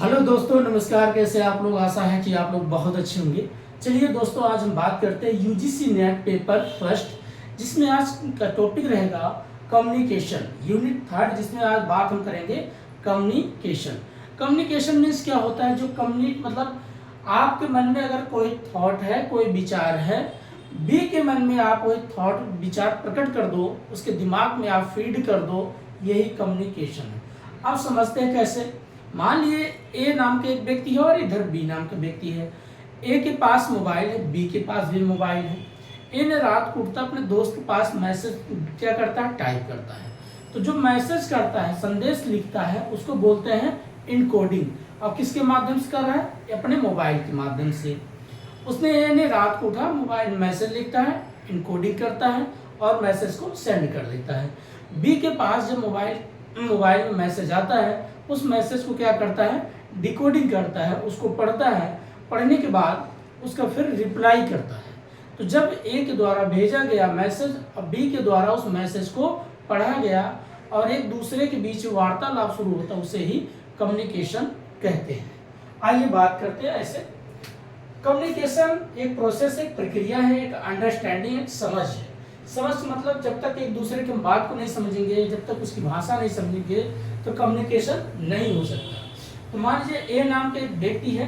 Hello दोस्तों, नमस्कार। कैसे आप लोग? आशा है कि आप लोग बहुत अच्छे होंगे। चलिए दोस्तों, आज हम बात करते हैं यूजीसी नेट पेपर फर्स्ट, जिसमें आज का टॉपिक रहेगा कम्युनिकेशन, यूनिट थर्ड, जिसमें आज बात हम करेंगे कम्युनिकेशन। कम्युनिकेशन मीन्स क्या होता है? जो कम्युनिक मतलब आपके मन में अगर कोई थॉट है, कोई विचार है, बी के मन में आप वही थॉट विचार प्रकट कर दो, उसके दिमाग में आप फीड कर दो, यही कम्युनिकेशन है। अब समझते हैं कैसे। मान लिए ए नाम के एक व्यक्ति है और इधर बी नाम के व्यक्ति है। ए के पास मोबाइल है, बी के पास भी मोबाइल है। ए ने रात को उठता अपने दोस्त के पास मैसेज क्या करता है? टाइप करता है। तो जो मैसेज करता है, संदेश लिखता है, उसको बोलते हैं इनकोडिंग। और किसके माध्यम से कर रहा है? अपने मोबाइल के माध्यम से। उसने ए ने रात को उठा, मोबाइल मैसेज लिखता है, इनकोडिंग करता है और मैसेज को सेंड कर देता है। बी के पास जब मोबाइल में मैसेज आता है, उस मैसेज को क्या करता है? डिकोडिंग करता है, उसको पढ़ता है। पढ़ने के बाद उसका फिर रिप्लाई करता है। तो जब ए के द्वारा भेजा गया मैसेज और बी के द्वारा उस मैसेज को पढ़ा गया और एक दूसरे के बीच वार्तालाप शुरू होता है, उसे ही कम्युनिकेशन कहते हैं। आइए बात करते हैं ऐसे। कम्युनिकेशन एक प्रोसेस, एक प्रक्रिया है, एक अंडरस्टैंडिंग, एक समझ है। समझ मतलब जब तक एक दूसरे की बात को नहीं समझेंगे, जब तक उसकी भाषा नहीं समझेंगे, तो कम्युनिकेशन नहीं हो सकता। तो मान लीजिए ए नाम के एक व्यक्ति है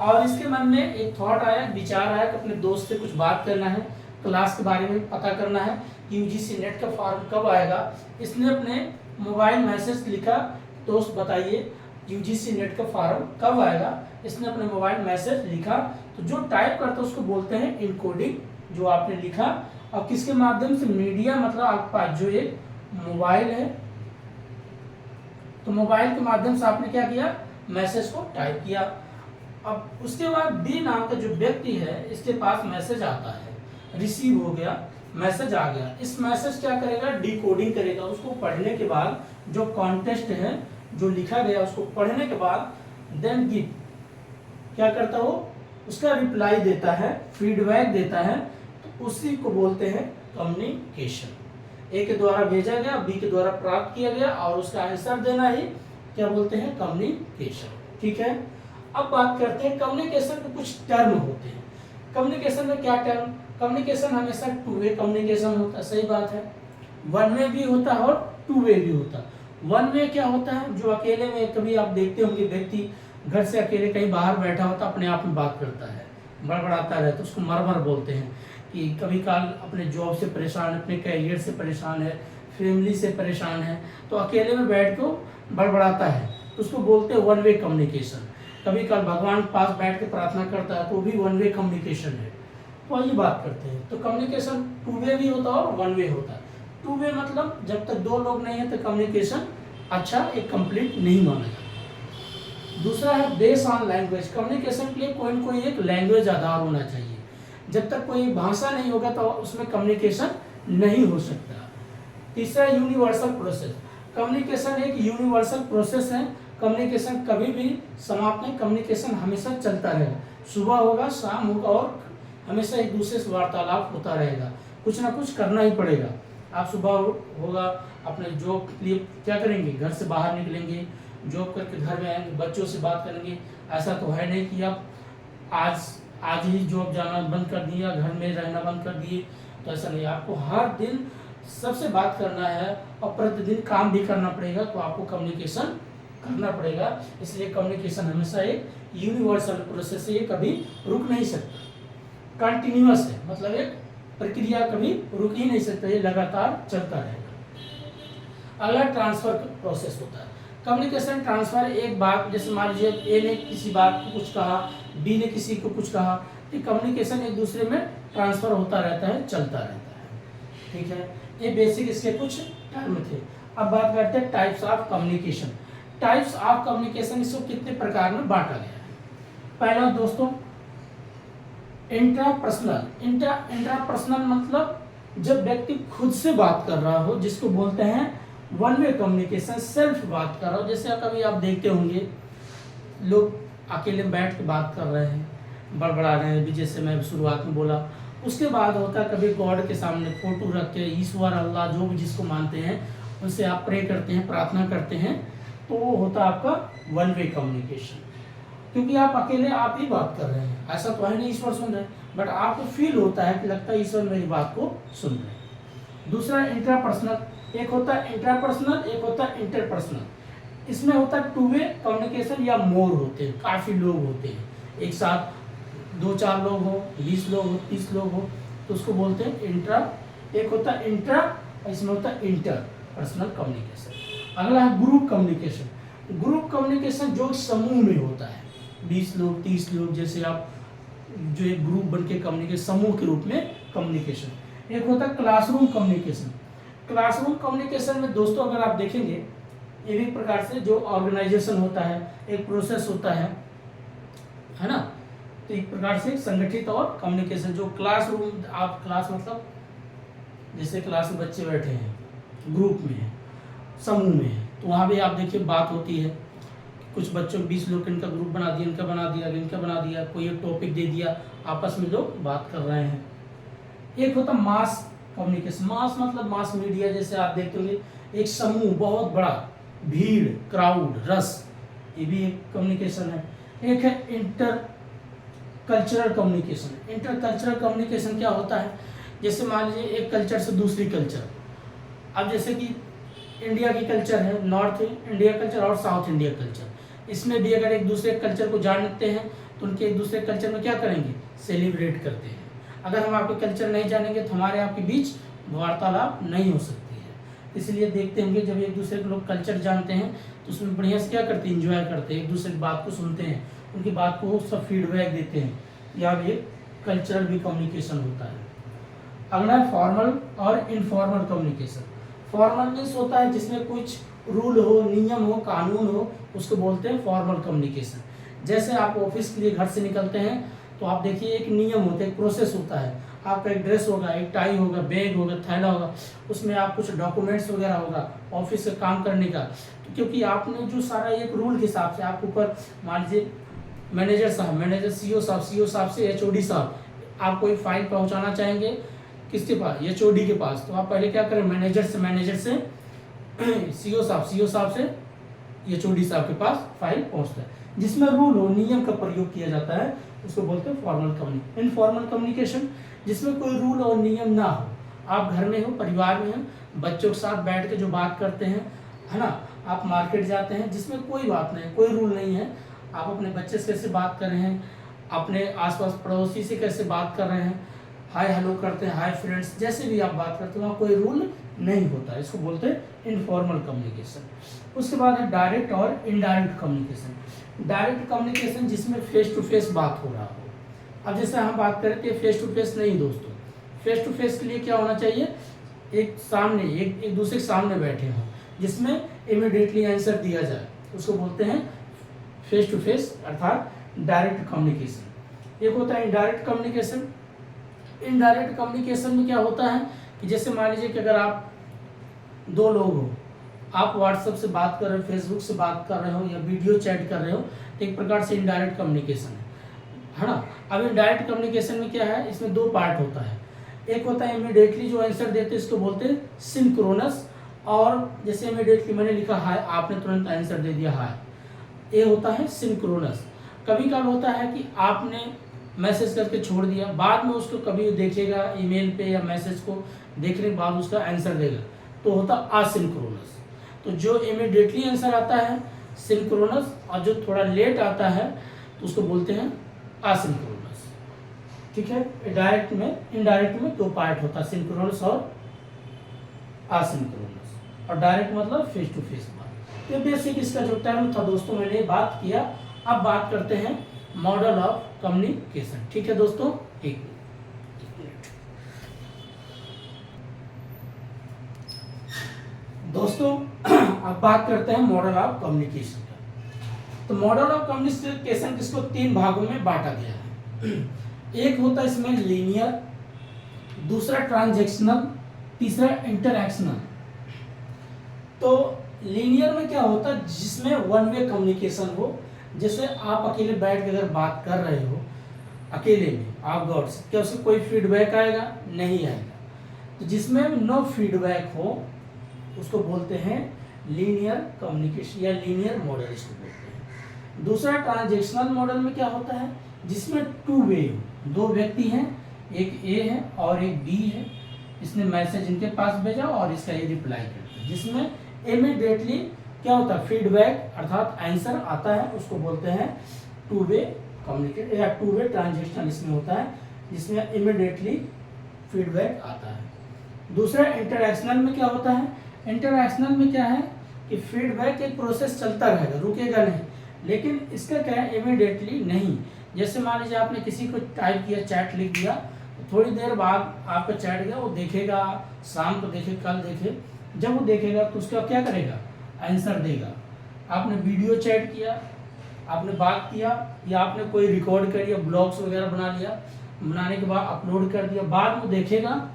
और इसके मन में एक थॉट आया, विचार आया कि अपने दोस्त से कुछ बात करना है, क्लास के बारे में पता करना है कि यूजीसी नेट का फॉर्म कब आएगा। इसने अपने मोबाइल मैसेज लिखा, दोस्त बताइए यूजीसी नेट का फॉर्म कब आएगा। इसने अपने मोबाइल मैसेज लिखा, तो जो टाइप करता है उसको बोलते हैं इनकोडिंग, जो आपने लिखा। और किसके माध्यम से? मीडिया, मतलब आपके पास जो एक मोबाइल है, तो मोबाइल के माध्यम से आपने क्या किया? मैसेज को टाइप किया। अब उसके बाद बी नाम का जो व्यक्ति है, इसके पास मैसेज आता है, रिसीव हो गया, मैसेज आ गया। इस मैसेज क्या करेगा? डिकोडिंग करेगा। उसको पढ़ने के बाद जो कॉन्टेक्स्ट है, जो लिखा गया, उसको पढ़ने के बाद देन गिव क्या करता हो? उसका रिप्लाई देता है, फीडबैक देता है। तो उसी को बोलते हैं कम्युनिकेशन। ए के द्वारा भेजा गया, बी के द्वारा प्राप्त किया गया और उसका आंसर देना ही क्या बोलते हैं? कम्युनिकेशन। ठीक है। अब बात करते हैं कम्युनिकेशन के कुछ टर्म होते हैं। कम्युनिकेशन में क्या टर्म? कम्युनिकेशन हमेशा टू वे कम्युनिकेशन होता है, सही बात है। वन वे भी होता है और टू वे भी होता है। वन वे क्या होता है? जो अकेले में, कभी आप देखते होंगे व्यक्ति घर से अकेले कहीं बाहर बैठा होता, अपने आप में बात करता है, बड़बड़ाता रहता है, उसको मरमर बोलते हैं। कि कभी काल अपने जॉब से परेशान है, अपने कैरियर से परेशान है, फैमिली से परेशान है, तो अकेले में बैठ के बड़बड़ाता है, तो उसको बोलते हैं वन वे कम्युनिकेशन। कभी काल भगवान के पास बैठ के प्रार्थना करता है, तो भी वन वे कम्युनिकेशन है। तो आइए बात करते हैं। तो कम्युनिकेशन टू वे भी होता है और वन वे होता है। टू वे मतलब जब तक दो लोग नहीं है तो कम्युनिकेशन अच्छा, एक कंप्लीट नहीं माना जाता। दूसरा है बेस ऑन लैंग्वेज। कम्युनिकेशन के लिए कोई न कोई एक लैंग्वेज आधार होना चाहिए। जब तक कोई भाषा नहीं होगा तो उसमें कम्युनिकेशन नहीं हो सकता। तीसरा यूनिवर्सल प्रोसेस। कम्युनिकेशन एक यूनिवर्सल प्रोसेस है। कम्युनिकेशन कभी भी समाप्त नहीं, कम्युनिकेशन हमेशा चलता रहेगा। सुबह होगा, शाम होगा और हमेशा एक दूसरे से वार्तालाप होता रहेगा। कुछ ना कुछ करना ही पड़ेगा। आप सुबह होगा, अपने जॉब के लिए क्या करेंगे? घर से बाहर निकलेंगे, जॉब करके घर में आएंगे, बच्चों से बात करेंगे। ऐसा तो है नहीं कि आप आज ही जॉब जाना बंद कर दिया, घर में रहना बंद कर दिए, तो ऐसा नहीं। आपको हर दिन सबसे बात करना है और प्रतिदिन काम भी करना पड़ेगा, तो आपको कम्युनिकेशन करना पड़ेगा। इसलिए कम्युनिकेशन हमेशा एक यूनिवर्सल प्रोसेस है, ये कभी रुक नहीं सकता, कंटिन्यूअस है, मतलब एक प्रक्रिया कभी रुक ही नहीं सकता, ये लगातार चलता रहेगा। अगला ट्रांसफर प्रोसेस होता है। कम्युनिकेशन ट्रांसफर एक बात, जैसे मान लीजिए ए ने किसी बात को कुछ कहा, बी ने किसी को कुछ कहा, तो कम्युनिकेशन एक दूसरे में ट्रांसफर होता रहता है, चलता रहता है। ठीक है, ये बेसिक इसके कुछ टर्म थे। अब बात करते हैं types of communication. Types of communication, इसको कितने प्रकार में बांटा गया है। पहला दोस्तों इंट्रापर्सनल। इंट्रापर्सनल मतलब जब व्यक्ति खुद से बात कर रहा हो, जिसको बोलते हैं वन वे कम्युनिकेशन, सेल्फ बात कर रहा हो। जैसे कभी आप देखते होंगे लोग अकेले बैठ के बात कर रहे हैं, बड़बड़ा रहे हैं, जैसे मैं शुरुआत में बोला। उसके बाद होता है कभी गॉड के सामने फोटो रख के, ईश्वर, अल्लाह, जो भी जिसको मानते हैं, उनसे आप प्रे करते हैं, प्रार्थना करते हैं, तो वो होता है आपका वन वे कम्युनिकेशन, क्योंकि आप अकेले आप ही बात कर रहे हैं, ऐसा तो है नहीं ईश्वर सुन रहे हैं, बट आपको फील होता है कि लगता है ईश्वर मेरी बात को सुन रहे हैं। दूसरा इंट्रापर्सनल, एक होता है इंट्रापर्सनल, एक होता है इंटरपर्सनल। इसमें होता है टू वे कम्युनिकेशन या मोर होते हैं, काफ़ी लोग होते हैं एक साथ, 2-4 लोग हो, 20 लोग हो, 30 लोग हो, तो उसको बोलते हैं इंट्रा। एक होता है इंट्रा, इसमें होता है इंटर पर्सनल कम्युनिकेशन। अगला है ग्रुप कम्युनिकेशन। ग्रुप कम्युनिकेशन जो समूह में होता है, 20 लोग 30 लोग, जैसे आप जो एक ग्रुप बन के कम्युनिकेशन, समूह के रूप में कम्युनिकेशन। एक होता है क्लासरूम कम्युनिकेशन। क्लासरूम कम्युनिकेशन में दोस्तों अगर आप देखेंगे, ये भी प्रकार से जो ऑर्गेनाइजेशन होता है, एक प्रोसेस होता है ना, तो एक प्रकार से संगठित और कम्युनिकेशन। जो क्लासरूम, आप क्लास मतलब जैसे क्लास में बच्चे बैठे हैं, ग्रुप में है, समूह में है, तो वहाँ भी आप देखिए बात होती है। कुछ बच्चों 20 लोग इनका ग्रुप बना दिया, इनका बना दिया, इनका बना दिया, कोई एक टॉपिक दे दिया, आपस में लोग बात कर रहे हैं। एक होता मास कम्युनिकेशन। मास मतलब मास मीडिया, जैसे आप देखते होंगे एक समूह, बहुत बड़ा भीड़, क्राउड, रस, ये भी एक कम्युनिकेशन है। एक है inter cultural communication. Inter cultural communication क्या होता है, जैसे मान लीजिए एक कल्चर से दूसरी कल्चर, अब जैसे कि इंडिया की कल्चर है, नॉर्थ इंडिया कल्चर और साउथ इंडिया कल्चर, इसमें भी अगर एक दूसरे कल्चर को जानते हैं तो उनके एक दूसरे कल्चर में क्या करेंगे, सेलिब्रेट करते हैं। अगर हम आपके कल्चर नहीं जानेंगे तो हमारे आपके बीच वार्तालाप नहीं हो सकती है। इसलिए देखते होंगे जब एक दूसरे के लोग कल्चर जानते हैं तो उसमें बढ़िया से क्या करते हैं, इंजॉय करते हैं, एक दूसरे की बात को सुनते हैं, उनकी बात को सब फीडबैक देते हैं। या भी कल्चरल भी कम्युनिकेशन होता है। अगला है फॉर्मल और इनफॉर्मल कम्युनिकेशन। फॉर्मल मीन्स होता है जिसमें कुछ रूल हो, नियम हो, कानून हो, उसको बोलते हैं फॉर्मल कम्युनिकेशन। जैसे आप ऑफिस के लिए घर से निकलते हैं तो आप देखिए एक नियम होता है, एक प्रोसेस होता है, आपका एक ड्रेस होगा, एक टाई होगा, बैग होगा, थैला होगा, उसमें आप कुछ डॉक्यूमेंट्स वगैरह होगा ऑफिस से काम करने का। तो क्योंकि आपने जो सारा एक रूल के हिसाब से, आपके ऊपर मान लीजिए मैनेजर साहब, मैनेजर सीईओ साहब से एचओडी साहब, आप कोई फाइल पहुंचाना चाहेंगे किसके पास, एचओडी के पास, तो आप पहले क्या करें, मैनेजर से सीईओ साहब से एचओडी साहब के पास फाइल पहुंचता है। जिसमें रूल हो, नियम का प्रयोग किया जाता है, उसको बोलते हैं फॉर्मल कम्युनिकेशन। इनफॉर्मल कम्युनिकेशन जिसमें कोई रूल और नियम ना हो, आप घर में हो, परिवार में हो, बच्चों के साथ बैठ के जो बात करते हैं, है ना, आप मार्केट जाते हैं, जिसमें कोई बात नहीं, कोई रूल नहीं है, आप अपने बच्चे से कैसे बात कर रहे हैं, अपने आसपास पड़ोसी से कैसे बात कर रहे हैं, हाय हेलो करते हैं, हाय फ्रेंड्स, जैसे भी आप बात करते हैं, वहाँ कोई रूल नहीं होता, इसको बोलते हैं इनफॉर्मल कम्युनिकेशन। उसके बाद है डायरेक्ट और इनडायरेक्ट कम्युनिकेशन। डायरेक्ट कम्युनिकेशन जिसमें फेस टू फेस बात हो रहा हो। अब जैसे हम बात करें कि फेस टू फेस नहीं दोस्तों, फेस टू फेस के लिए क्या होना चाहिए, एक सामने एक दूसरे के सामने बैठे हों, जिसमें इमीडिएटली आंसर दिया जाए, उसको बोलते हैं फेस टू फेस अर्थात डायरेक्ट कम्युनिकेशन। एक होता है इनडायरेक्ट कम्युनिकेशन। इनडायरेक्ट कम्युनिकेशन में क्या होता है कि जैसे मान लीजिए कि अगर आप 2 लोग हो, आप व्हाट्सएप से बात कर रहे हो, फेसबुक से बात कर रहे हो, या वीडियो चैट कर रहे हो, तो एक प्रकार से इनडायरेक्ट कम्युनिकेशन है ना। अब इनडायरेक्ट कम्युनिकेशन में क्या है, इसमें 2 पार्ट होता है। एक होता है इमीडिएटली जो आंसर देते हैं, इसको बोलते हैं सिंक्रोनस, और जैसे इमीडिएटली मैंने लिखा हाय, आपने तुरंत आंसर दे दिया हाय, ये होता है सिंक्रोनस। कभी कभी होता है कि आपने मैसेज करके छोड़ दिया, बाद में उसको कभी देखेगा ईमेल पे या मैसेज को देखने के बाद उसका आंसर देगा, तो होता असिंक्रोनस। तो जो इमीडिएटली आंसर आता है सिंक्रोनस, और जो थोड़ा लेट आता है तो उसको बोलते हैं असिंक्रोनस। ठीक है, डायरेक्ट में इनडायरेक्ट में 2 पार्ट होता है, सिंक्रोनस और असिंक्रोनस। और डायरेक्ट मतलब फेस टू फेस बात। तो बेसिक इसका जो टर्म था दोस्तों, मैंने बात किया। अब बात करते हैं मॉडल ऑफ कम्युनिकेशन। ठीक है दोस्तों, एक मिनट दोस्तों, अब बात करते हैं मॉडल ऑफ कम्युनिकेशन का। तो मॉडल ऑफ कम्युनिकेशन किसको 3 भागों में बांटा गया है। एक होता है इसमें लीनियर, दूसरा ट्रांजैक्शनल, तीसरा इंटरैक्शनल। तो लीनियर में क्या होता है, जिसमें वन वे कम्युनिकेशन हो, जैसे आप अकेले बैठ के अगर बात कर रहे हो अकेले में आप गॉड से, क्या उससे कोई फीडबैक आएगा, नहीं आएगा। तो जिसमें नो फीडबैक हो उसको बोलते हैं लीनियर कम्युनिकेशन या लीनियर मॉडल इसको बोलते हैं। दूसरा ट्रांजैक्शनल मॉडल में क्या होता है, जिसमें टू वे, दो व्यक्ति हैं, एक ए है और एक बी है, इसने मैसेज इनके पास भेजा और इसका ये रिप्लाई करता है, जिसमें इमीडिएटली क्या होता है, फीडबैक अर्थात आंसर आता है, उसको बोलते हैं टू वे कम्युनिकेट या टू वे ट्रांजैक्शनल इसमें होता है, जिसमें इमीडिएटली फीडबैक आता है। दूसरा इंटरैक्शनल में क्या होता है, इंटरैक्शनल में क्या है कि फीडबैक एक प्रोसेस चलता रहेगा, रुकेगा नहीं, लेकिन इसका क्या है, इमीडिएटली नहीं। जैसे मान लीजिए आपने किसी को टाइप किया, चैट लिख दिया, तो थोड़ी देर बाद आपका चैट गया, वो देखेगा, शाम को देखे, कल देखे, जब वो देखेगा तो उसका क्या करेगा, आंसर देगा। आपने वीडियो चैट किया, आपने बात किया, या आपने कोई रिकॉर्ड कर लिया, ब्लॉग्स वगैरह बना लिया, बनाने के बाद अपलोड कर दिया, बाद में देखेगा,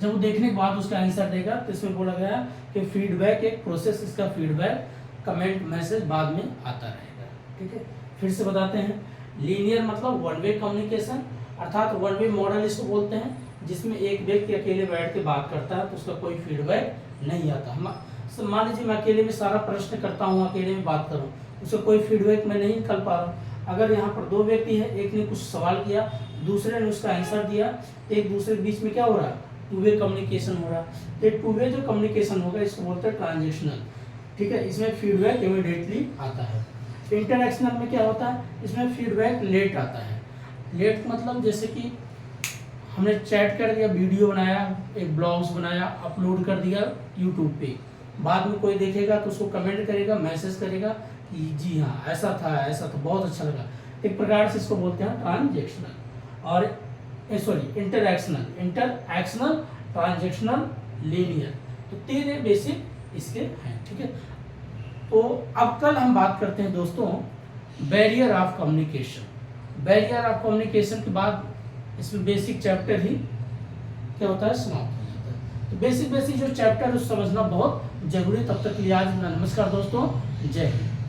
जब वो देखने के बाद उसका आंसर देगा। तो इसमें बोला गया है कि फीडबैक एक प्रोसेस, इसका फीडबैक कमेंट मैसेज बाद में आता रहेगा। ठीक है, फिर से बताते हैं, लीनियर मतलब वन वे कम्युनिकेशन अर्थात वन वे मॉडल इसको बोलते हैं, जिसमें एक व्यक्ति अकेले बैठ के बात करता है तो उसका कोई फीडबैक नहीं आता। हम मान लीजिए मैं अकेले में सारा प्रश्न करता हूँ, अकेले में बात करूँ, उसका कोई फीडबैक मैं नहीं निकल पा रहा हूँ। अगर यहाँ पर दो व्यक्ति हैं, एक ने कुछ सवाल किया, दूसरे ने उसका आंसर दिया, तो एक दूसरे के बीच में क्या हो रहा है, टू वे कम्युनिकेशन हो रहा है। तो टू वे जो कम्युनिकेशन होगा इसको बोलते हैं ट्रांजैक्शनल। ठीक है, इसमें फीडबैक इमीडिएटली आता है। इंटरैक्शनल में क्या होता है, इसमें फीडबैक लेट आता है। लेट मतलब जैसे कि हमने चैट कर दिया, वीडियो बनाया, एक ब्लॉग्स बनाया, अपलोड कर दिया यूट्यूब पे, बाद में कोई देखेगा तो उसको कमेंट करेगा, मैसेज करेगा कि जी हाँ ऐसा था, बहुत अच्छा लगा। एक प्रकार से इसको बोलते हैं ट्रांजैक्शनल और इंटरैक्शनल, ट्रांजैक्शनल, लीनियर। तो 3 बेसिक इसके हैं। ठीक है, तो अब कल हम बात करते हैं दोस्तों barrier of communication. Barrier of communication के बाद इसमें बेसिक चैप्टर ही क्या होता है, समाप्त हो जाता है। तो बेसिक जो चैप्टर है समझना बहुत जरूरी। तब तक के लिए आज नमस्कार दोस्तों, जय हिंद।